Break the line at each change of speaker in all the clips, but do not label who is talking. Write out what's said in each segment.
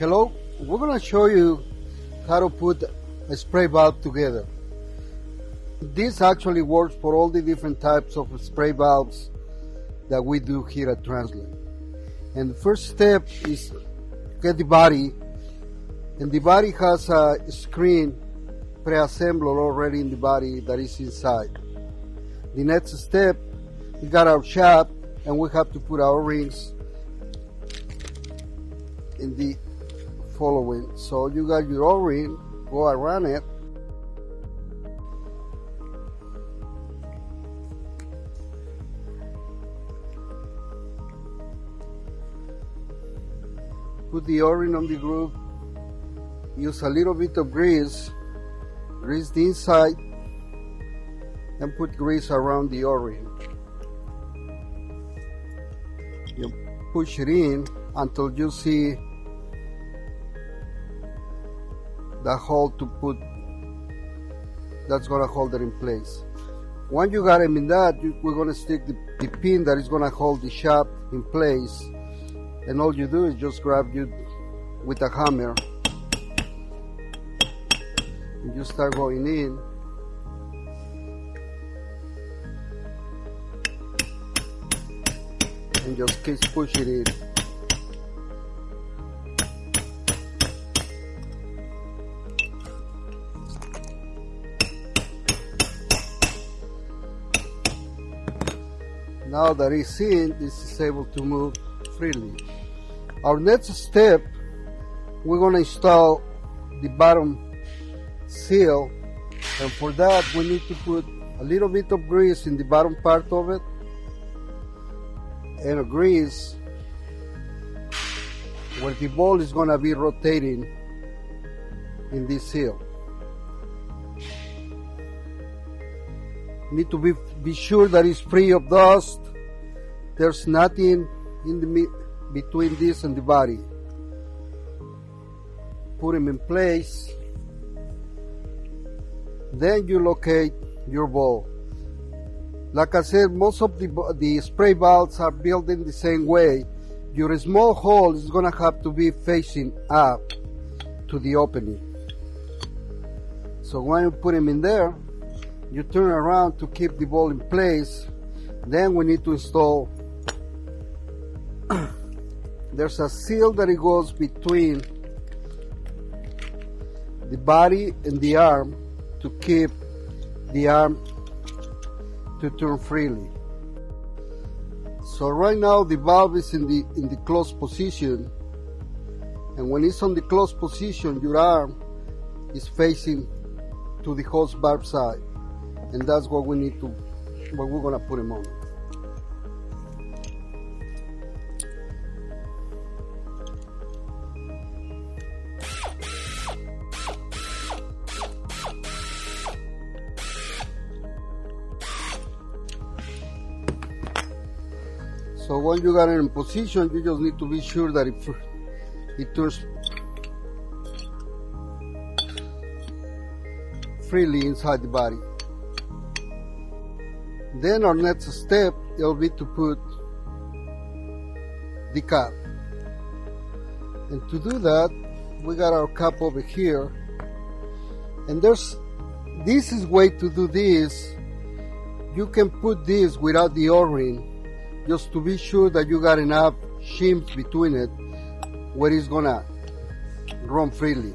Hello, we're going to show you how to put a spray valve together. This actually works for all the different types of spray valves that we do here at Transland. And the first step is get the body, and the body has a screen pre-assembled already in the body that is inside. The next step, we got our shaft and we have to put our rings in the following. So you got your O-ring, go around it, put the O-ring on the groove, use a little bit of grease the inside, and put grease around the O-ring. You push it in until you see the hole to put, that's gonna hold it in place. Once you got them in that, we're gonna stick the pin that is gonna hold the shaft in place, and all you do is just grab you with a hammer and you start going in. And just keep pushing it in. Now that it's in, this is able to move freely. Our next step, we're going to install the bottom seal, and for that we need to put a little bit of grease in the bottom part of it, and a grease where the ball is going to be rotating in this seal. Need to be sure that it's free of dust. There's nothing in the between this and the body. Put them in place. Then you locate your ball. Like I said, most of the spray valves are built in the same way. Your small hole is going to have to be facing up to the opening. So when you put them in there, you turn around to keep the ball in place. Then we need to install, there's a seal that it goes between the body and the arm to keep the arm to turn freely. So right now the valve is in the closed position, and when it's on the closed position, your arm is facing to the hose barb side, and that's what we need to, what we're gonna put them on. So when you got it in position, you just need to be sure that it turns freely inside the body. Then our next step will be to put the cap. And to do that, we got our cap over here. And this is way to do this. You can put this without the O-ring, just to be sure that you got enough shims between it where it's gonna run freely.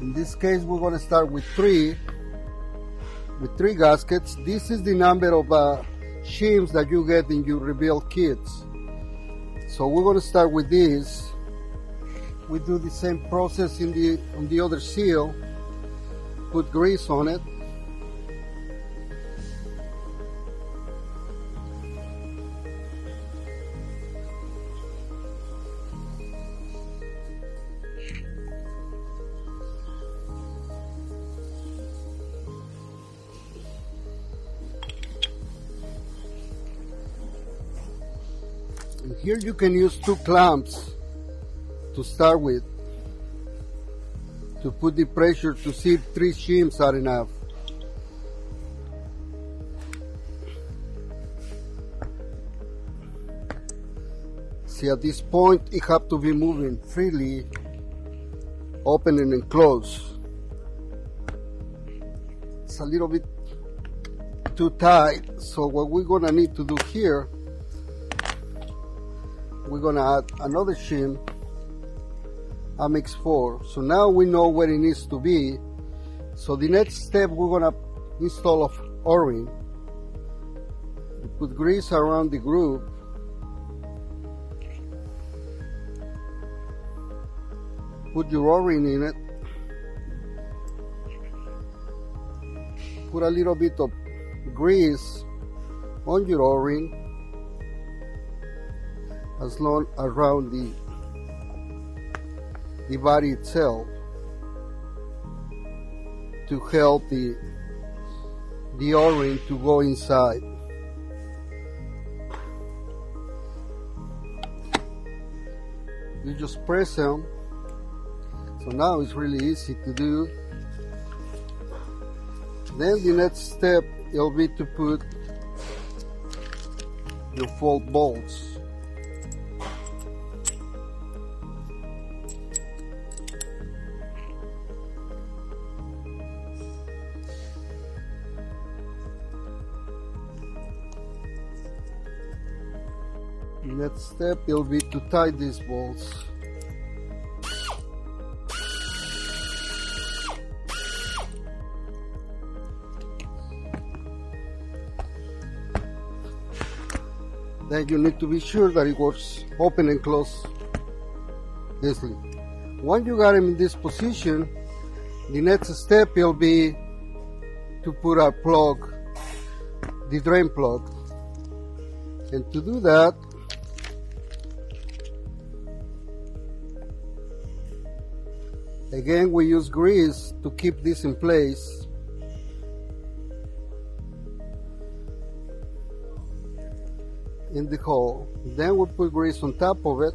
In this case, we're gonna start with three gaskets. This is the number of shims that you get in your rebuild kits. So we're gonna start with this. We do the same process on the other seal. Put grease on it. And here you can use 2 clamps to start with, to put the pressure to see if 3 shims are enough. See, at this point it have to be moving freely opening and close. It's a little bit too tight, so what we're gonna need to do here, we're gonna add another shim, Amex4. So now we know where it needs to be. So the next step, we're gonna install of O-ring. Put grease around the groove. Put your O-ring in it. Put a little bit of grease on your O-ring as long around the body itself to help the O-ring to go inside. You just press them. So now it's really easy to do. Then the next step will be to put your fold bolts. Next step will be to tie these bolts. Then you need to be sure that it works open and close easily. Once you got them in this position, the next step will be to put our plug, the drain plug. And to do that, again we use grease to keep this in place. In the hole. Then we'll put grease on top of it,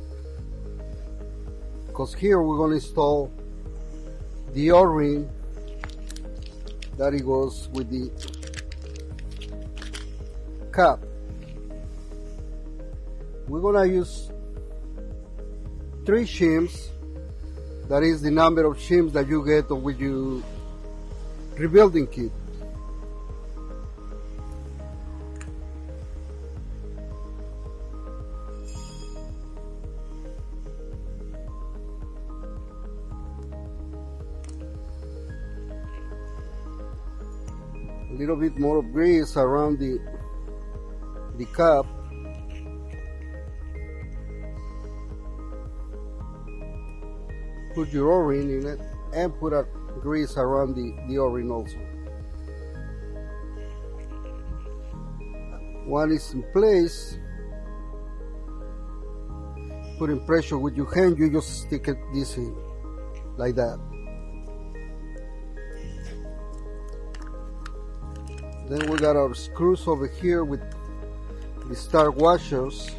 because here we're going to install the O-ring that it goes with the cap. We're going to use 3 shims. That is the number of shims that you get with your rebuilding kit. A little bit more of grease around the cap. Put your O-ring in it and put a grease around the O-ring also. Once it's in place, putting pressure with your hand, you just stick this in like that. Then we got our screws over here with the star washers.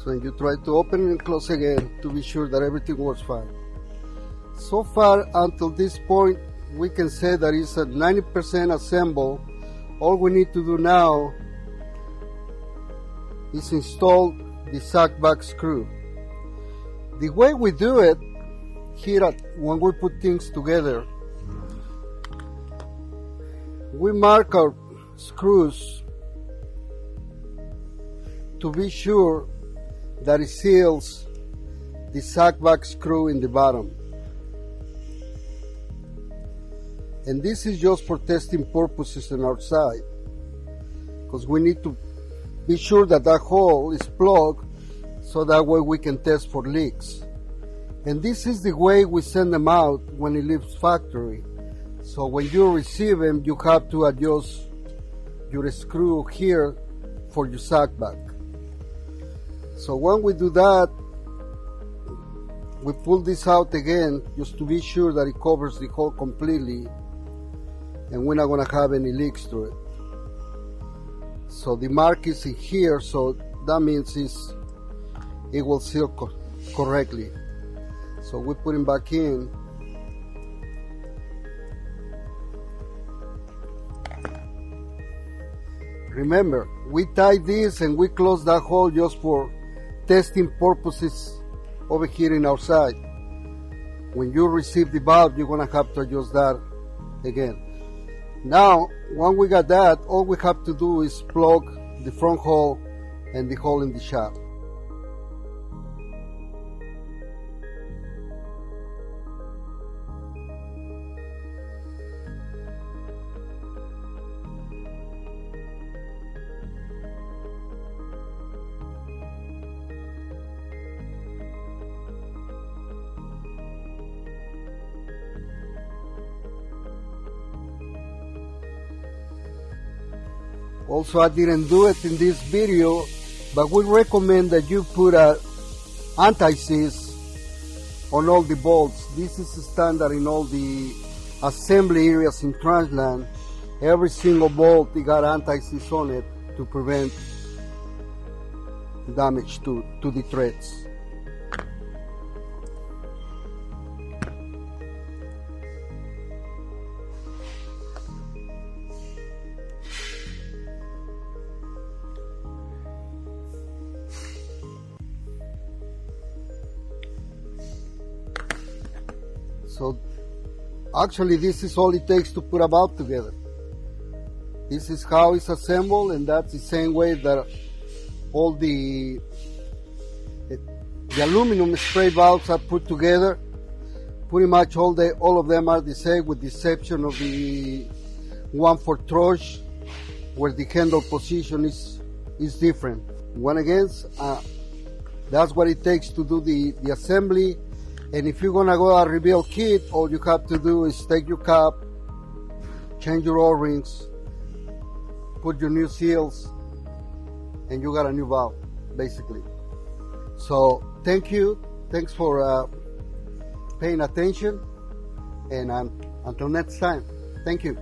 So you try to open and close again to be sure that everything works fine. So far until this point, we can say that it's at 90% assembled. All we need to do now is install the sack back screw. The way we do it here when we put things together, we mark our screws to be sure that it seals the sack back screw in the bottom. And this is just for testing purposes on our side, because we need to be sure that that hole is plugged so that way we can test for leaks. And this is the way we send them out when it leaves factory. So when you receive them, you have to adjust your screw here for your sack back. So when we do that, we pull this out again just to be sure that it covers the hole completely and we're not going to have any leaks through it. So the mark is in here, so that means it will seal correctly. So we put him back in. Remember, we tie this and we close that hole just for testing purposes over here in our side. When you receive the valve, you're gonna have to adjust that again. Now, when we got that, all we have to do is plug the front hole and the hole in the shaft. Also, I didn't do it in this video, but we recommend that you put a anti-seize on all the bolts. This is standard in all the assembly areas in Transland. Every single bolt, they got anti-seize on it to prevent damage to the threads. So actually this is all it takes to put a valve together. This is how it's assembled, and that's the same way that all the aluminum spray valves are put together. Pretty much all of them are the same, with the exception of the one for Troche, where the handle position is different. One again, that's what it takes to do the assembly. And if you're gonna go a rebuild kit, all you have to do is take your cap, change your O-rings, put your new seals, and you got a new valve, basically. So thank you, thanks for paying attention, and until next time, thank you.